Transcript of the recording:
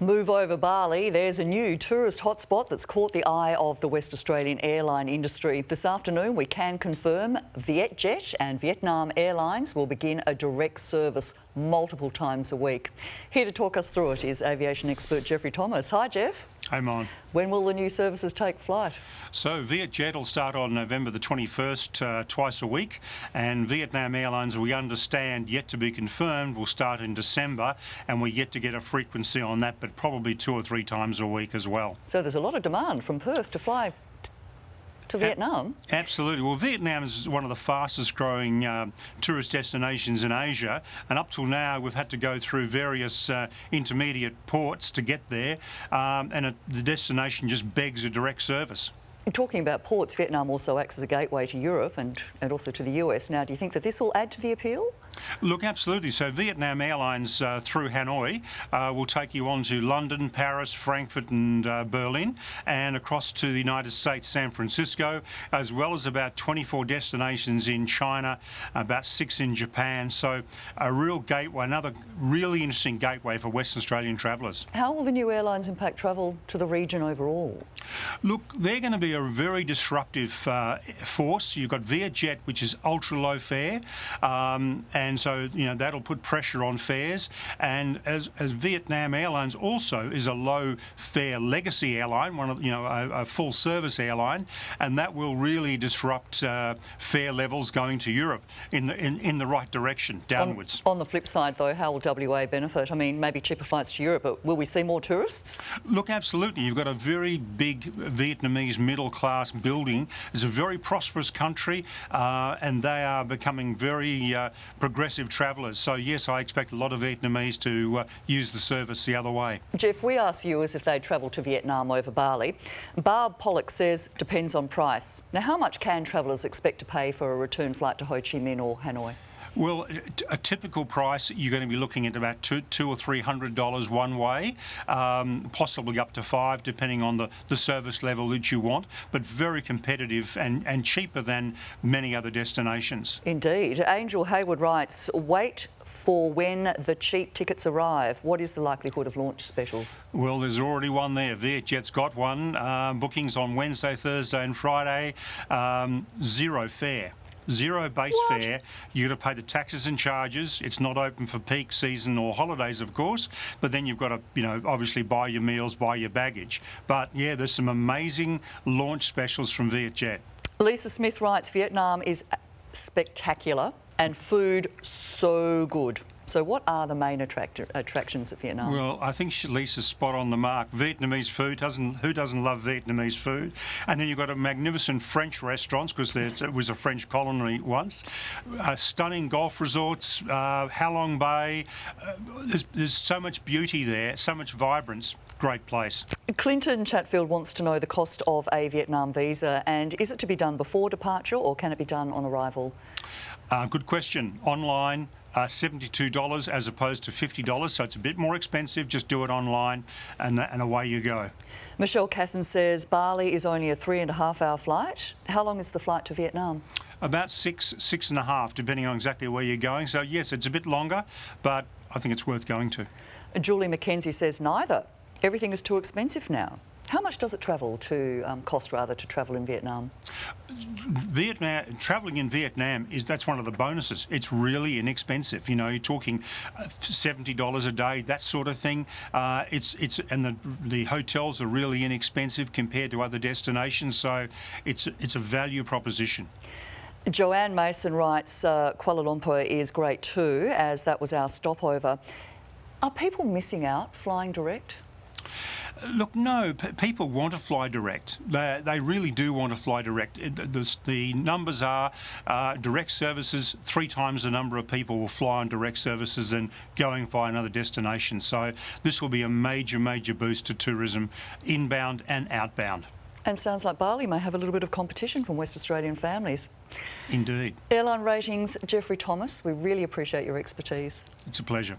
Move over Bali. There's a new tourist hotspot that's caught the eye of the West Australian airline industry. This afternoon, we can confirm Vietjet and Vietnam Airlines will begin a direct service multiple times a week. Here to talk us through it is aviation expert Geoffrey Thomas. Hi, Geoff. Hey, Mon. When will the new services take flight? So Vietjet will start on November the 21st, twice a week, and Vietnam Airlines, we understand, yet to be confirmed, will start in December, and we're yet to get a frequency on that, but probably 2 or 3 times a week as well. So there's a lot of demand from Perth to fly to Vietnam. Absolutely. Well, Vietnam is one of the fastest growing tourist destinations in Asia, and up till now we've had to go through various intermediate ports to get there, and the destination just begs a direct service. Talking about ports, Vietnam also acts as a gateway to Europe and also to the US. Now, do you think that this will add to the appeal? Look, absolutely. So Vietnam Airlines through Hanoi will take you on to London, Paris, Frankfurt and Berlin, and across to the United States, San Francisco, as well as about 24 destinations in China, about 6 in Japan. So a real gateway, another really interesting gateway for Western Australian travellers. How will the new airlines impact travel to the region overall? Look, they're going to be a very disruptive force. You've got Vietjet, which is ultra low fare, and so that'll put pressure on fares. And as Vietnam Airlines also is a low fare legacy airline, one of a full service airline, and that will really disrupt fare levels going to Europe in the right direction, downwards. On the flip side, though, how will WA benefit? I mean, maybe cheaper flights to Europe, but will we see more tourists? Look, absolutely. You've got a very big Vietnamese middle class building. It's a very prosperous country, and they are becoming very progressive travellers. So yes, I expect a lot of Vietnamese to use the service the other way. Jeff, we asked viewers if they'd travel to Vietnam over Bali. Barb Pollock says depends on price. Now, how much can travellers expect to pay for a return flight to Ho Chi Minh or Hanoi? Well, a typical price, you're going to be looking at about $200 or $300 one way, possibly up to $500, depending on the service level that you want, but very competitive and cheaper than many other destinations. Indeed. Angel Hayward writes, wait for when the cheap tickets arrive. What is the likelihood of launch specials? Well, there's already one there. Vietjet's got one. Bookings on Wednesday, Thursday and Friday. Zero fare. Zero base fare. You've got to pay the taxes and charges. It's not open for peak season or holidays, of course, but then you've got to, obviously buy your meals, buy your baggage. But yeah, there's some amazing launch specials from Vietjet. Lisa Smith writes, Vietnam is spectacular and food so good. So what are the main attractions of Vietnam? Well, I think Lisa's spot on the mark. Vietnamese food, who doesn't love Vietnamese food? And then you've got a magnificent French restaurants, because it was a French colony once. Stunning golf resorts, Halong Bay. There's so much beauty there, so much vibrance. Great place. Clinton Chatfield wants to know the cost of a Vietnam visa, and is it to be done before departure or can it be done on arrival? Good question. Online. $72 as opposed to $50, so it's a bit more expensive. Just do it online and away you go. Michelle Casson says Bali is only a 3.5-hour flight. How long is the flight to Vietnam? About 6.5, depending on exactly where you're going. So yes, it's a bit longer, but I think it's worth going to. Julie McKenzie says neither. Everything is too expensive now. How much does it cost to travel in Vietnam? Travelling in Vietnam that's one of the bonuses. It's really inexpensive. You're talking $70 a day, that sort of thing. And the hotels are really inexpensive compared to other destinations. So it's a value proposition. Joanne Mason writes, Kuala Lumpur is great too, as that was our stopover. Are people missing out flying direct? Look, no, people want to fly direct. They really do want to fly direct. The numbers are direct services, 3 times the number of people will fly on direct services than going via another destination. So this will be a major, major boost to tourism, inbound and outbound. And sounds like Bali may have a little bit of competition from West Australian families. Indeed. Airline Ratings, Geoffrey Thomas, we really appreciate your expertise. It's a pleasure.